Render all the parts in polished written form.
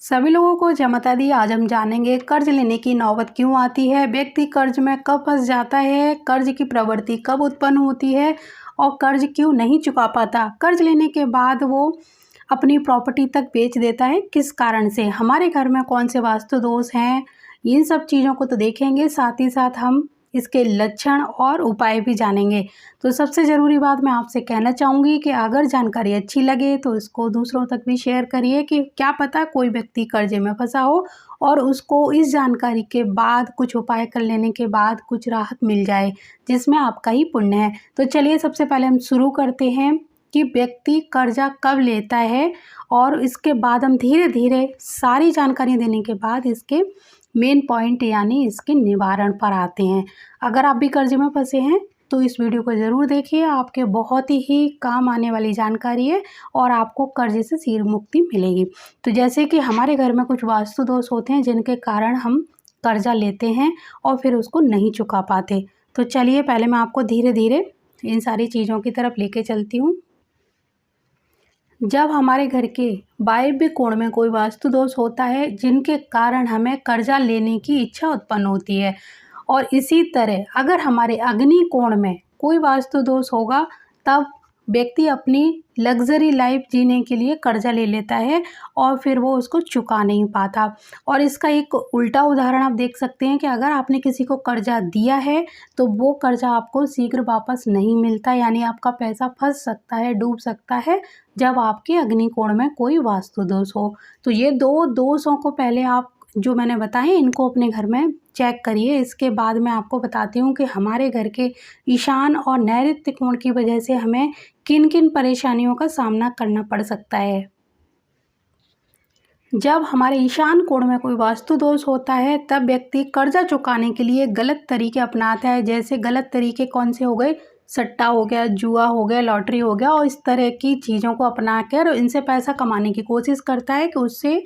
सभी लोगों को जय माता दी। आज हम जानेंगे कर्ज लेने की नौबत क्यों आती है, व्यक्ति कर्ज में कब फंस जाता है, कर्ज की प्रवृत्ति कब उत्पन्न होती है और कर्ज क्यों नहीं चुका पाता। कर्ज लेने के बाद वो अपनी प्रॉपर्टी तक बेच देता है, किस कारण से, हमारे घर में कौन से वास्तु दोष हैं, इन सब चीज़ों को तो देखेंगे। साथ ही साथ हम इसके लक्षण और उपाय भी जानेंगे। तो सबसे ज़रूरी बात मैं आपसे कहना चाहूँगी कि अगर जानकारी अच्छी लगे तो इसको दूसरों तक भी शेयर करिए कि क्या पता कोई व्यक्ति कर्जे में फंसा हो और उसको इस जानकारी के बाद कुछ उपाय कर लेने के बाद कुछ राहत मिल जाए, जिसमें आपका ही पुण्य है। तो चलिए सबसे पहले हम शुरू करते हैं कि व्यक्ति कर्जा कब लेता है और इसके बाद हम धीरे धीरे सारी जानकारी देने के बाद इसके मेन पॉइंट यानी इसके निवारण पर आते हैं। अगर आप भी कर्जे में फंसे हैं तो इस वीडियो को ज़रूर देखिए, आपके बहुत ही काम आने वाली जानकारी है और आपको कर्जे से शीघ्र मुक्ति मिलेगी। तो जैसे कि हमारे घर में कुछ वास्तु दोष होते हैं जिनके कारण हम कर्जा लेते हैं और फिर उसको नहीं चुका पाते। तो चलिए पहले मैं आपको धीरे धीरे इन सारी चीज़ों की तरफ लेके चलती हूँ। जब हमारे घर के वायव्य कोण में कोई वास्तु दोष होता है जिनके कारण हमें कर्जा लेने की इच्छा उत्पन्न होती है, और इसी तरह अगर हमारे अग्नि कोण में कोई वास्तु दोष होगा तब व्यक्ति अपनी लग्जरी लाइफ जीने के लिए कर्जा ले लेता है और फिर वो उसको चुका नहीं पाता। और इसका एक उल्टा उदाहरण आप देख सकते हैं कि अगर आपने किसी को कर्जा दिया है तो वो कर्जा आपको शीघ्र वापस नहीं मिलता, यानी आपका पैसा फंस सकता है, डूब सकता है जब आपके अग्निकोण में कोई वास्तु दोष हो। तो ये दो दोषों को पहले आप जो मैंने बताए इनको अपने घर में चेक करिए। इसके बाद मैं आपको बताती हूँ कि हमारे घर के ईशान और नैऋत्य कोण की वजह से हमें किन किन परेशानियों का सामना करना पड़ सकता है। जब हमारे ईशान कोण में कोई वास्तु दोष होता है तब व्यक्ति कर्जा चुकाने के लिए गलत तरीके अपनाता है। जैसे गलत तरीके कौन से हो गए, सट्टा हो गया, जुआ हो गया, लॉटरी हो गया, और इस तरह की चीज़ों को अपना कर इनसे पैसा कमाने की कोशिश करता है कि उससे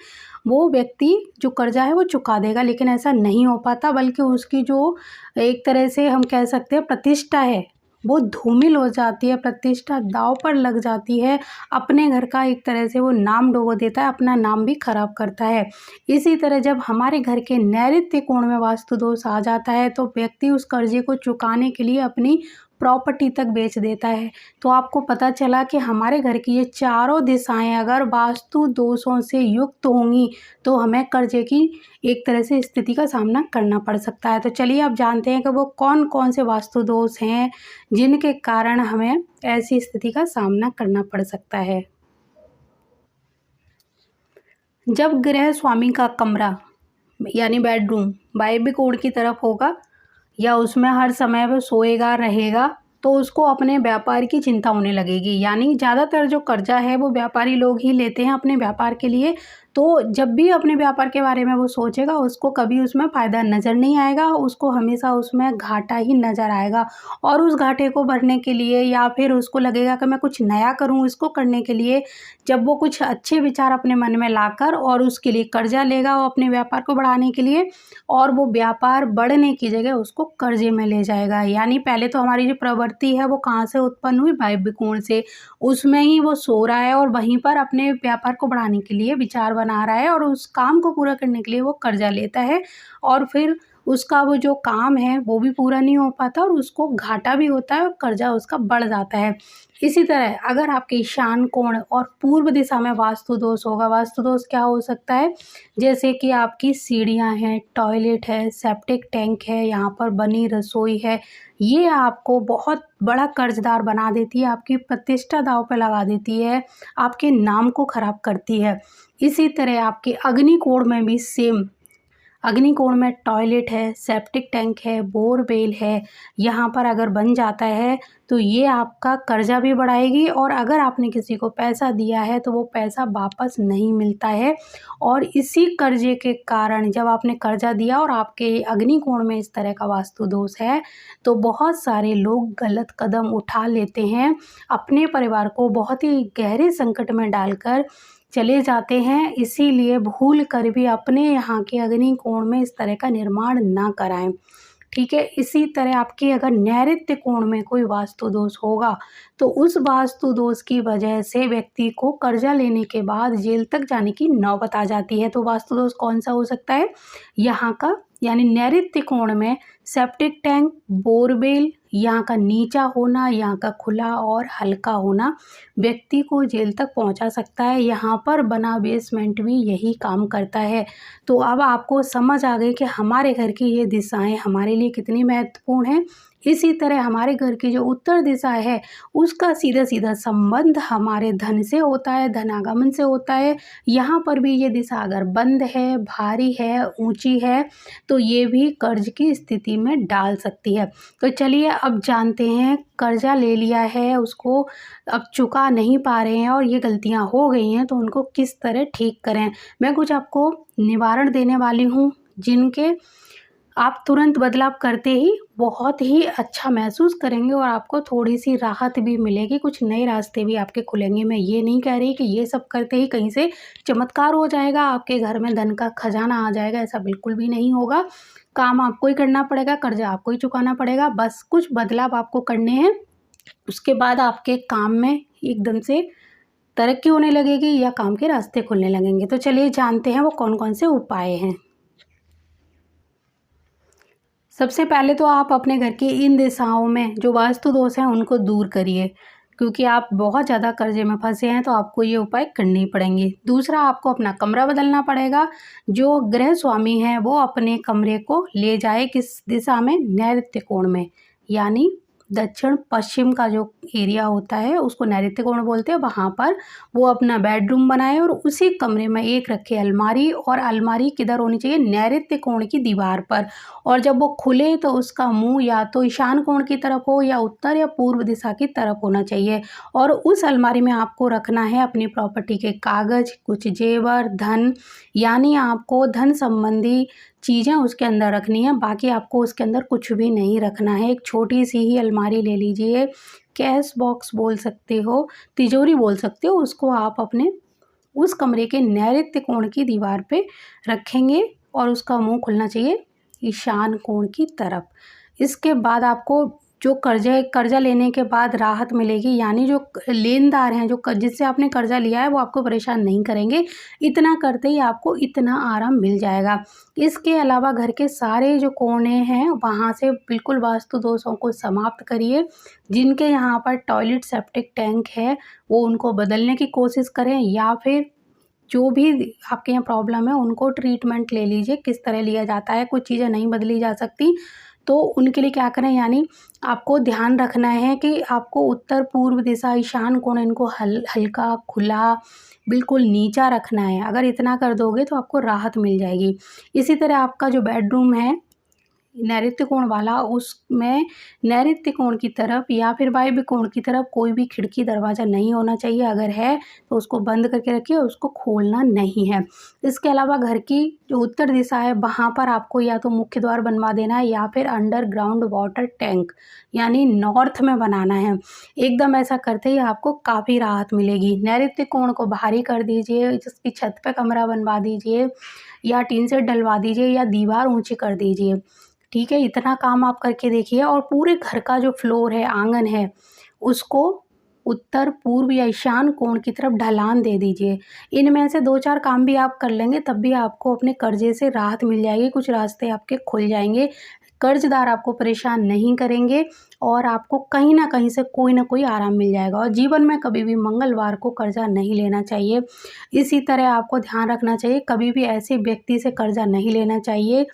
वो व्यक्ति जो कर्जा है वो चुका देगा। लेकिन ऐसा नहीं हो पाता, बल्कि उसकी जो एक तरह से हम कह सकते हैं प्रतिष्ठा है वो धूमिल हो जाती है, प्रतिष्ठा दांव पर लग जाती है। अपने घर का एक तरह से वो नाम डुबो देता है, अपना नाम भी खराब करता है। इसी तरह जब हमारे घर के नैऋत्य कोण में वास्तु दोष आ जाता है तो व्यक्ति उस कर्जे को चुकाने के लिए अपनी प्रॉपर्टी तक बेच देता है। तो आपको पता चला कि हमारे घर की ये चारों दिशाएं अगर वास्तु दोषों से युक्त होंगी तो हमें कर्जे की एक तरह से स्थिति का सामना करना पड़ सकता है। तो चलिए अब जानते हैं कि वो कौन कौन से वास्तु दोष हैं जिनके कारण हमें ऐसी स्थिति का सामना करना पड़ सकता है। जब गृह स्वामी का कमरा यानी बेडरूम वायव्य कोण की तरफ होगा या उसमें हर समय वो सोएगा रहेगा तो उसको अपने व्यापार की चिंता होने लगेगी। यानी ज़्यादातर जो कर्जा है वो व्यापारी लोग ही लेते हैं अपने व्यापार के लिए। तो जब भी अपने व्यापार के बारे में वो सोचेगा उसको कभी उसमें फ़ायदा नज़र नहीं आएगा, उसको हमेशा उसमें घाटा ही नज़र आएगा। और उस घाटे को भरने के लिए या फिर उसको लगेगा कि मैं कुछ नया करूं, इसको करने के लिए जब वो कुछ अच्छे विचार अपने मन में लाकर और उसके लिए कर्जा लेगा वो अपने व्यापार को बढ़ाने के लिए, और वो व्यापार बढ़ने की जगह उसको कर्जे में ले जाएगा। यानी पहले तो हमारी जो प्रवृत्ति है वो कहाँ से उत्पन्न हुई, वायव्य कोण से, उसमें ही वो सो रहा है और वहीं पर अपने व्यापार को बढ़ाने के लिए विचार बना रहा है और उस काम को पूरा करने के लिए वो कर्जा लेता है और फिर उसका वो जो काम है वो भी पूरा नहीं हो पाता और उसको घाटा भी होता है और कर्जा उसका बढ़ जाता है। इसी तरह अगर आपके ईशान कोण और पूर्व दिशा में वास्तु दोष होगा, वास्तु दोष क्या हो सकता है, जैसे कि आपकी सीढ़ियाँ हैं, टॉयलेट है, सेप्टिक टैंक है, यहाँ पर बनी रसोई है, ये आपको बहुत बड़ा कर्जदार बना देती है, आपकी प्रतिष्ठा दांव पे लगा देती है, आपके नाम को खराब करती है। इसी तरह आपके अग्निकोण में भी सेम, अग्निकोण में टॉयलेट है, सेप्टिक टैंक है, बोरवेल है, यहाँ पर अगर बन जाता है तो ये आपका कर्जा भी बढ़ाएगी और अगर आपने किसी को पैसा दिया है तो वो पैसा वापस नहीं मिलता है। और इसी कर्जे के कारण जब आपने कर्जा दिया और आपके अग्निकोण में इस तरह का वास्तु दोष है तो बहुत सारे लोग गलत कदम उठा लेते हैं, अपने परिवार को बहुत ही गहरे संकट में डालकर चले जाते हैं। इसीलिए भूल कर भी अपने यहाँ के अग्निकोण में इस तरह का निर्माण ना कराएं। ठीक है। इसी तरह आपके अगर नैऋत्य कोण में कोई वास्तु दोष होगा तो उस वास्तु दोष की वजह से व्यक्ति को कर्जा लेने के बाद जेल तक जाने की नौबत आ जाती है। तो वास्तु दोष कौन सा हो सकता है? यहाँ का यानी नैऋत्य कोण में सेप्टिक टैंक, बोरवेल, यहाँ का नीचा होना, यहाँ का खुला और हल्का होना व्यक्ति को जेल तक पहुंचा सकता है। यहाँ पर बना बेसमेंट भी यही काम करता है। तो अब आपको समझ आ गई कि हमारे घर की ये दिशाएं हमारे लिए कितनी महत्वपूर्ण हैं। इसी तरह हमारे घर की जो उत्तर दिशा है उसका सीधा सीधा संबंध हमारे धन से होता है, धनागमन से होता है। यहाँ पर भी ये दिशा अगर बंद है, भारी है, ऊंची है तो ये भी कर्ज की स्थिति में डाल सकती है। तो चलिए अब जानते हैं, कर्जा ले लिया है, उसको अब चुका नहीं पा रहे हैं और ये गलतियाँ हो गई हैं तो उनको किस तरह ठीक करें। मैं कुछ आपको निवारण देने वाली हूँ जिनके आप तुरंत बदलाव करते ही बहुत ही अच्छा महसूस करेंगे और आपको थोड़ी सी राहत भी मिलेगी, कुछ नए रास्ते भी आपके खुलेंगे। मैं ये नहीं कह रही कि ये सब करते ही कहीं से चमत्कार हो जाएगा, आपके घर में धन का खजाना आ जाएगा, ऐसा बिल्कुल भी नहीं होगा। काम आपको ही करना पड़ेगा, कर्जा आपको ही चुकाना पड़ेगा, बस कुछ बदलाव आपको करने हैं। उसके बाद आपके काम में एकदम से तरक्की होने लगेगी या काम के रास्ते खुलने लगेंगे। तो चलिए जानते हैं वो कौन कौन से उपाय हैं। सबसे पहले तो आप अपने घर की इन दिशाओं में जो वास्तु दोष हैं उनको दूर करिए, क्योंकि आप बहुत ज़्यादा कर्जे में फंसे हैं तो आपको ये उपाय करने ही पड़ेंगे। दूसरा, आपको अपना कमरा बदलना पड़ेगा। जो गृह स्वामी है वो अपने कमरे को ले जाए किस दिशा में? नैऋत्य कोण में, यानी दक्षिण पश्चिम का जो एरिया होता है उसको नैऋत्य कोण बोलते हैं। वहाँ पर वो अपना बेडरूम बनाए और उसी कमरे में एक रखे अलमारी, और अलमारी किधर होनी चाहिए? नैऋत्य कोण की दीवार पर। और जब वो खुले तो उसका मुंह या तो ईशान कोण की तरफ हो या उत्तर या पूर्व दिशा की तरफ होना चाहिए। और उस अलमारी में आपको रखना है अपनी प्रॉपर्टी के कागज, कुछ जेवर, धन, यानी आपको धन संबंधी चीज़ें उसके अंदर रखनी है। बाकी आपको उसके अंदर कुछ भी नहीं रखना है। एक छोटी सी ही अलमारी ले लीजिए, कैश बॉक्स बोल सकते हो, तिजोरी बोल सकते हो, उसको आप अपने उस कमरे के नैऋत्य कोण की दीवार पे रखेंगे और उसका मुंह खुलना चाहिए ईशान कोण की तरफ। इसके बाद आपको जो कर्जा लेने के बाद राहत मिलेगी, यानी जो लेनदार हैं, जो जिससे आपने कर्जा लिया है वो आपको परेशान नहीं करेंगे। इतना करते ही आपको इतना आराम मिल जाएगा। इसके अलावा घर के सारे जो कोने हैं वहाँ से बिल्कुल वास्तु दोषों को समाप्त करिए। जिनके यहाँ पर टॉयलेट सेप्टिक टैंक है वो उनको बदलने की कोशिश करें, या फिर जो भी आपके यहाँ प्रॉब्लम है उनको ट्रीटमेंट ले लीजिए। किस तरह लिया जाता है, कुछ चीज़ें नहीं बदली जा सकती तो उनके लिए क्या करें, यानी आपको ध्यान रखना है कि आपको उत्तर पूर्व दिशा, ईशान कोण, इनको हल्का खुला बिल्कुल नीचा रखना है। अगर इतना कर दोगे तो आपको राहत मिल जाएगी। इसी तरह आपका जो बेडरूम है नैऋत्य कोण वाला, उसमें नैऋत्य कोण की तरफ या फिर वायव्य कोण की तरफ कोई भी खिड़की दरवाज़ा नहीं होना चाहिए। अगर है तो उसको बंद करके रखिए, उसको खोलना नहीं है। इसके अलावा घर की जो उत्तर दिशा है वहाँ पर आपको या तो मुख्य द्वार बनवा देना है या फिर अंडरग्राउंड वाटर टैंक यानी नॉर्थ में बनाना है। एकदम ऐसा करते ही आपको काफ़ी राहत मिलेगी। नैऋत्य कोण को भारी कर दीजिए, जिसकी छत पे कमरा बनवा दीजिए या टीन सेट डलवा दीजिए या दीवार ऊंची कर दीजिए। ठीक है, इतना काम आप करके देखिए। और पूरे घर का जो फ्लोर है, आंगन है, उसको उत्तर पूर्व या ईशान कोण की तरफ ढलान दे दीजिए। इनमें से 2-4 काम भी आप कर लेंगे तब भी आपको अपने कर्जे से राहत मिल जाएगी, कुछ रास्ते आपके खुल जाएंगे, कर्जदार आपको परेशान नहीं करेंगे और आपको कहीं ना कहीं से कोई ना कोई आराम मिल जाएगा। और जीवन में कभी भी मंगलवार को कर्जा नहीं लेना चाहिए। इसी तरह आपको ध्यान रखना चाहिए, कभी भी ऐसे व्यक्ति से कर्जा नहीं लेना चाहिए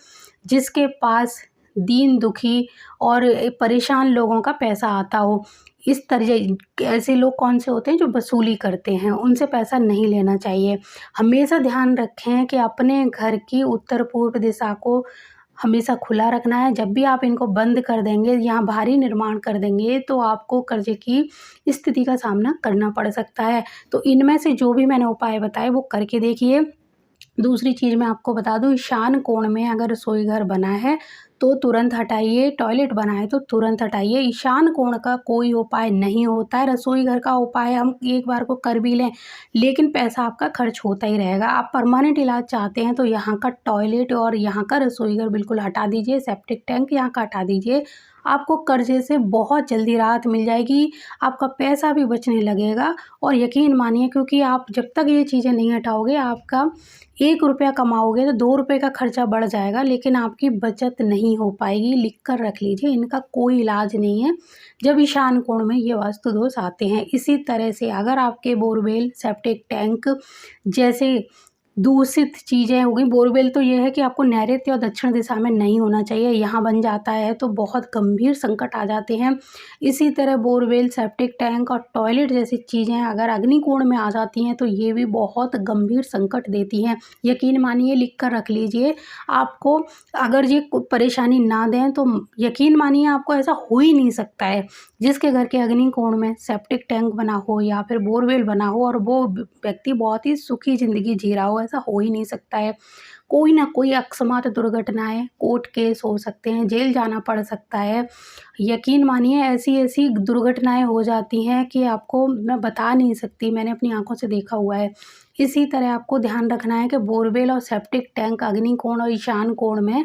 जिसके पास दीन दुखी और परेशान लोगों का पैसा आता हो। इस तरह ऐसे लोग कौन से होते हैं जो वसूली करते हैं, उनसे पैसा नहीं लेना चाहिए। हमेशा ध्यान रखें कि अपने घर की उत्तर पूर्व दिशा को हमेशा खुला रखना है। जब भी आप इनको बंद कर देंगे, यहाँ भारी निर्माण कर देंगे तो आपको कर्जे की स्थिति का सामना करना पड़ सकता है। तो इनमें से जो भी मैंने उपाय बताए वो करके देखिए। दूसरी चीज़ मैं आपको बता दूं, ईशान कोण में अगर रसोई घर बना है तो तुरंत हटाइए, टॉयलेट बनाए तो तुरंत हटाइए। ईशान कोण का कोई उपाय नहीं होता है, रसोई घर का उपाय हम एक बार को कर भी लें लेकिन पैसा आपका खर्च होता ही रहेगा। आप परमानेंट इलाज चाहते हैं तो यहाँ का टॉयलेट और यहाँ का रसोई घर बिल्कुल हटा दीजिए, सेप्टिक टैंक यहाँ का हटा दीजिए। आपको कर्जे से बहुत जल्दी राहत मिल जाएगी, आपका पैसा भी बचने लगेगा। और यकीन मानिए, क्योंकि आप जब तक ये चीज़ें नहीं हटाओगे, आपका 1 रुपया कमाओगे तो 2 रुपये का खर्चा बढ़ जाएगा, लेकिन आपकी बचत नहीं हो पाएगी। लिख कर रख लीजिए, इनका कोई इलाज नहीं है जब ईशान कोण में ये वास्तु दोष आते हैं। इसी तरह से अगर आपके बोरवेल, सेप्टिक टैंक जैसे दूषित चीज़ें हो गई, बोरवेल तो ये है कि आपको नैऋत्य और दक्षिण दिशा में नहीं होना चाहिए, यहाँ बन जाता है तो बहुत गंभीर संकट आ जाते हैं। इसी तरह बोरवेल, सेप्टिक टैंक और टॉयलेट जैसी चीज़ें अगर अग्निकोण में आ जाती हैं तो ये भी बहुत गंभीर संकट देती हैं। यकीन मानिए, लिख कर रख लीजिए। आपको अगर ये परेशानी ना दें तो यकीन मानिए आपको ऐसा हो ही नहीं सकता है। जिसके घर के अग्निकोण में सेप्टिक टैंक बना हो या फिर बोरवेल बना हो और वो व्यक्ति बहुत ही सुखी ज़िंदगी जी रहा हो, ऐसा हो ही नहीं सकता है। कोई ना कोई अकस्मात दुर्घटनाएं, कोर्ट केस हो सकते हैं, जेल जाना पड़ सकता है। यकीन मानिए ऐसी-ऐसी दुर्घटनाएं हो जाती हैं कि आपको मैं बता नहीं सकती, मैंने अपनी आँखों से देखा हुआ है। इसी तरह आपको ध्यान रखना है कि बोरवेल और सेप्टिक टैंक अग्निकोण और ईशान कोण में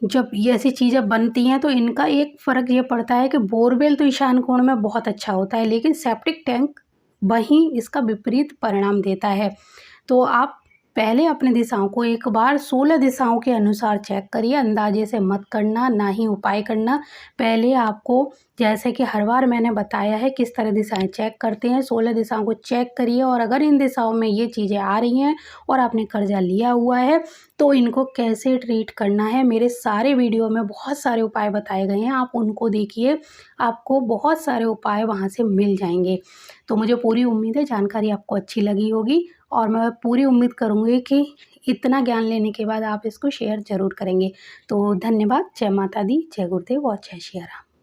जब ये ऐसी चीज़ें बनती हैं तो इनका एक फ़र्क ये पड़ता है कि बोरवेल तो ईशान कोण में बहुत अच्छा होता है, लेकिन सेप्टिक टैंक वहीं इसका विपरीत परिणाम देता है। तो आप पहले अपनी दिशाओं को एक बार 16 दिशाओं के अनुसार चेक करिए, अंदाजे से मत करना, ना ही उपाय करना। पहले आपको, जैसे कि हर बार मैंने बताया है किस तरह दिशाएं चेक करते हैं, 16 दिशाओं को चेक करिए और अगर इन दिशाओं में ये चीज़ें आ रही हैं और आपने कर्जा लिया हुआ है तो इनको कैसे ट्रीट करना है, मेरे सारे वीडियो में बहुत सारे उपाय बताए गए हैं, आप उनको देखिए, आपको बहुत सारे उपाय वहाँ से मिल जाएंगे। तो मुझे पूरी उम्मीद है जानकारी आपको अच्छी लगी होगी और मैं पूरी उम्मीद करूँगी कि इतना ज्ञान लेने के बाद आप इसको शेयर ज़रूर करेंगे। तो धन्यवाद। जय माता दी, जय गुरुदेव और जय सिया राम।